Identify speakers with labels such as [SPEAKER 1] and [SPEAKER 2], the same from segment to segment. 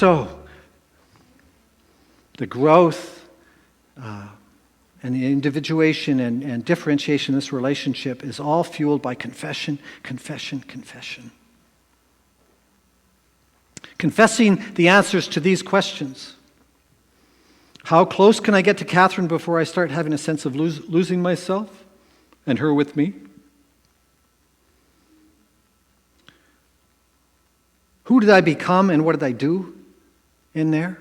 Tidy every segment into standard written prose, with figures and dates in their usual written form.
[SPEAKER 1] So, the growth and the individuation and differentiation of this relationship is all fueled by confession, confession, confession. Confessing the answers to these questions. How close can I get to Catherine before I start having a sense of losing myself and her with me? Who did I become and what did I do in there?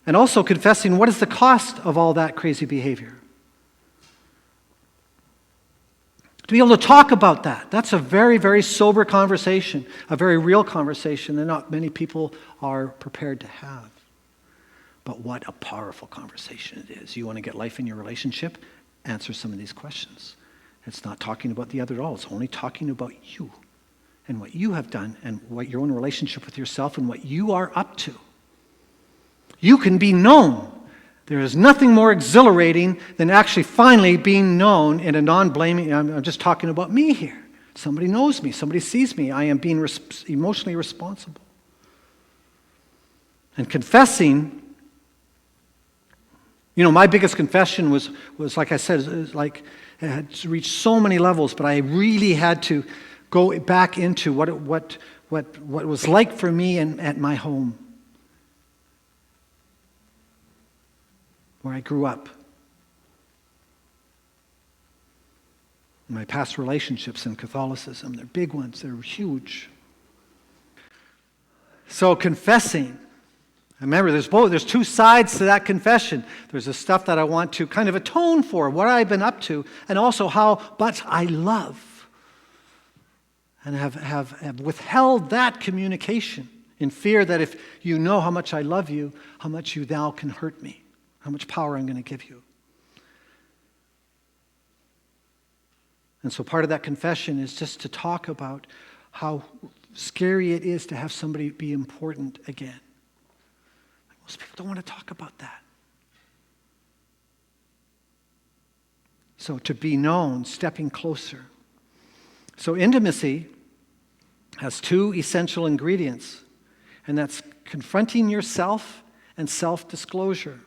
[SPEAKER 1] And also confessing what is the cost of all that crazy behavior. To be able to talk about that, that's a very, very sober conversation, a very real conversation that not many people are prepared to have. But what a powerful conversation it is. You want to get life in your relationship? Answer some of these questions. It's not talking about the other at all. It's only talking about you and what you have done and what your own relationship with yourself and what you are up to. You can be known. There is nothing more exhilarating than actually finally being known in a non-blaming. I'm just talking about me here. Somebody knows me. Somebody sees me. I am being emotionally responsible. And confessing, my biggest confession was like I said, it had reached so many levels, but I really had to go back into what it was like for me at my home, where I grew up. My past relationships in Catholicism, they're big ones, they're huge. So confessing, remember there's two sides to that confession. There's the stuff that I want to kind of atone for, what I've been up to, and also how much I love. And have withheld that communication in fear that if you know how much I love you, how much you now can hurt me, how much power I'm going to give you. And so part of that confession is just to talk about how scary it is to have somebody be important again. Most people don't want to talk about that. So to be known, stepping closer. So intimacy has two essential ingredients, and that's confronting yourself and self-disclosure.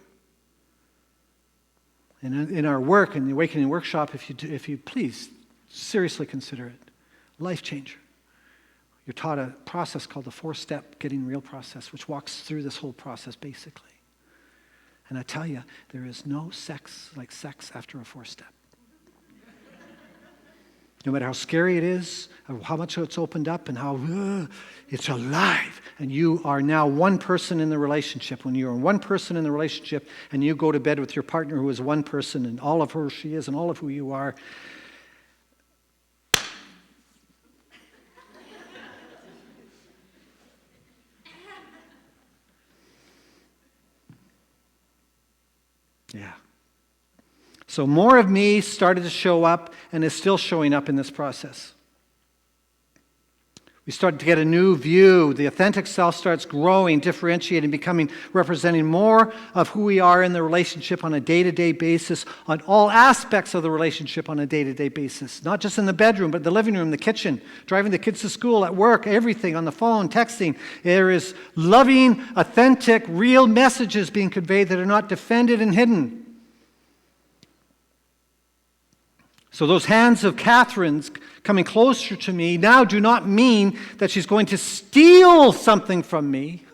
[SPEAKER 1] And in our work, in the Awakening Workshop, if you please seriously consider it, life changer. You're taught a process called the 4-step Getting Real process, which walks through this whole process basically. And I tell you, there is no sex like sex after a 4-step. No matter how scary it is, how much it's opened up, and how it's alive. And you are now one person in the relationship. When you're one person in the relationship and you go to bed with your partner who is one person and all of who she is and all of who you are, yeah. So more of me started to show up and is still showing up in this process. We start to get a new view. The authentic self starts growing, differentiating, representing more of who we are in the relationship on a day-to-day basis, on all aspects of the relationship on a day-to-day basis. Not just in the bedroom, but the living room, the kitchen, driving the kids to school, at work, everything, on the phone, texting. There is loving, authentic, real messages being conveyed that are not defended and hidden. So those hands of Catherine's coming closer to me now do not mean that she's going to steal something from me,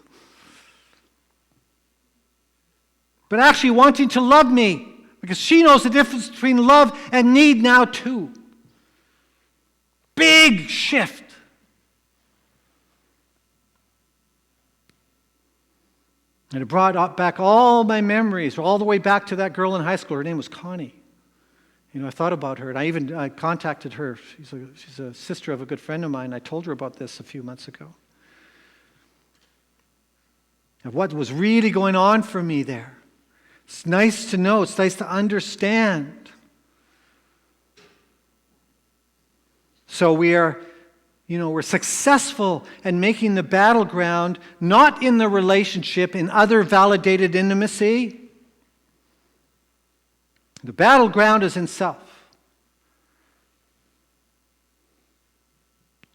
[SPEAKER 1] but actually wanting to love me, because she knows the difference between love and need now too. Big shift. And it brought back all my memories, all the way back to that girl in high school. Her name was Connie. I thought about her, and I contacted her. She's a sister of a good friend of mine. I told her about this a few months ago. And what was really going on for me there. It's nice to know. It's nice to understand. So we're successful in making the battleground not in the relationship, in other validated intimacy. The battleground is in self.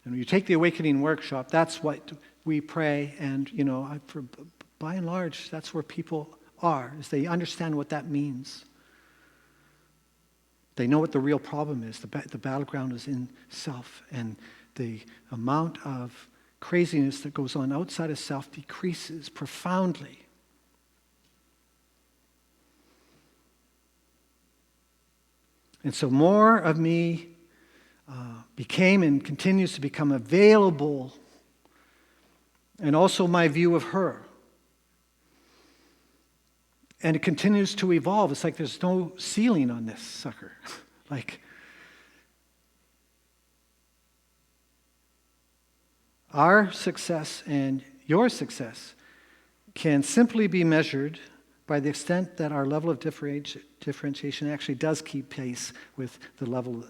[SPEAKER 1] And you take the Awakening Workshop, that's what we pray, and by and large, that's where people are, is they understand what that means. They know what the real problem is. The battleground is in self, and the amount of craziness that goes on outside of self decreases profoundly. And so more of me became and continues to become available, and also my view of her. And it continues to evolve. It's like there's no ceiling on this sucker. Like, our success and your success can simply be measured by the extent that our level of differentiation actually does keep pace with the level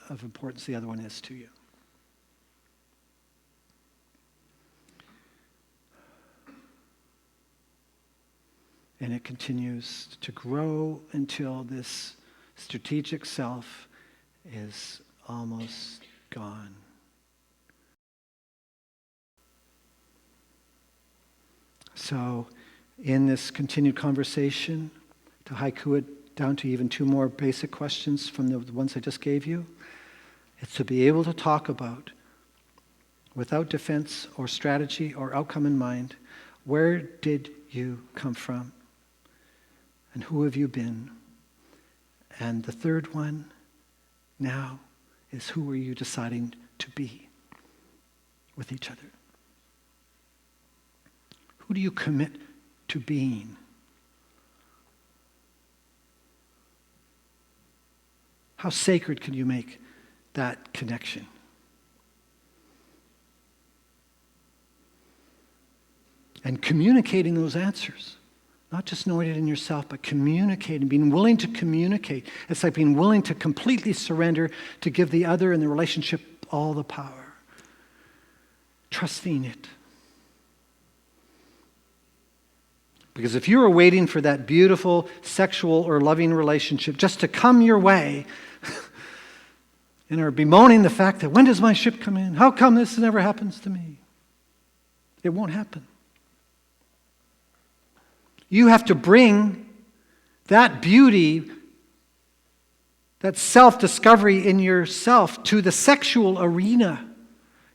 [SPEAKER 1] of importance the other one is to you. And it continues to grow until this strategic self is almost gone. So, in this continued conversation, to haiku it down to even 2 more basic questions from the ones I just gave you, it's to be able to talk about, without defense or strategy or outcome in mind, where did you come from? And who have you been? And the third one now is, who are you deciding to be with each other? Who do you commit to being? How sacred can you make that connection? And communicating those answers. Not just knowing it in yourself, but communicating, being willing to communicate. It's like being willing to completely surrender, to give the other and the relationship all the power. Trusting it. Because if you were waiting for that beautiful sexual or loving relationship just to come your way, and are bemoaning the fact that, when does my ship come in? How come this never happens to me? It won't happen. You have to bring that beauty, that self-discovery in yourself to the sexual arena.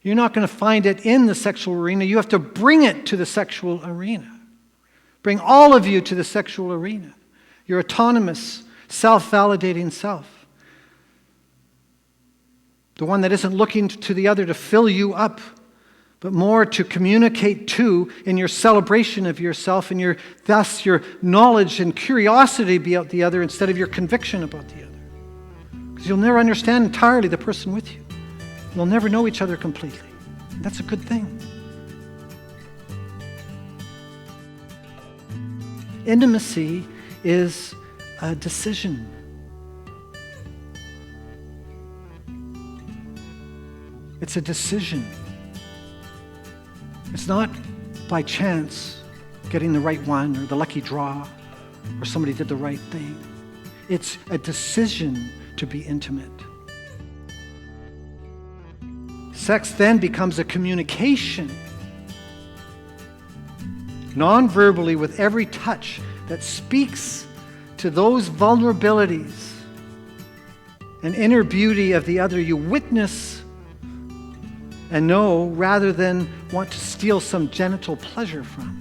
[SPEAKER 1] You're not going to find it in the sexual arena. You have to bring it to the sexual arena. Bring all of you to the sexual arena. Your autonomous, self-validating self. The one that isn't looking to the other to fill you up, but more to communicate to in your celebration of yourself and thus your knowledge and curiosity about the other instead of your conviction about the other. Because you'll never understand entirely the person with you. You'll never know each other completely. That's a good thing. Intimacy is a decision. It's a decision. It's not by chance getting the right one or the lucky draw or somebody did the right thing. It's a decision to be intimate. Sex then becomes a communication, non-verbally, with every touch that speaks to those vulnerabilities and inner beauty of the other you witness and know, rather than want to steal some genital pleasure from.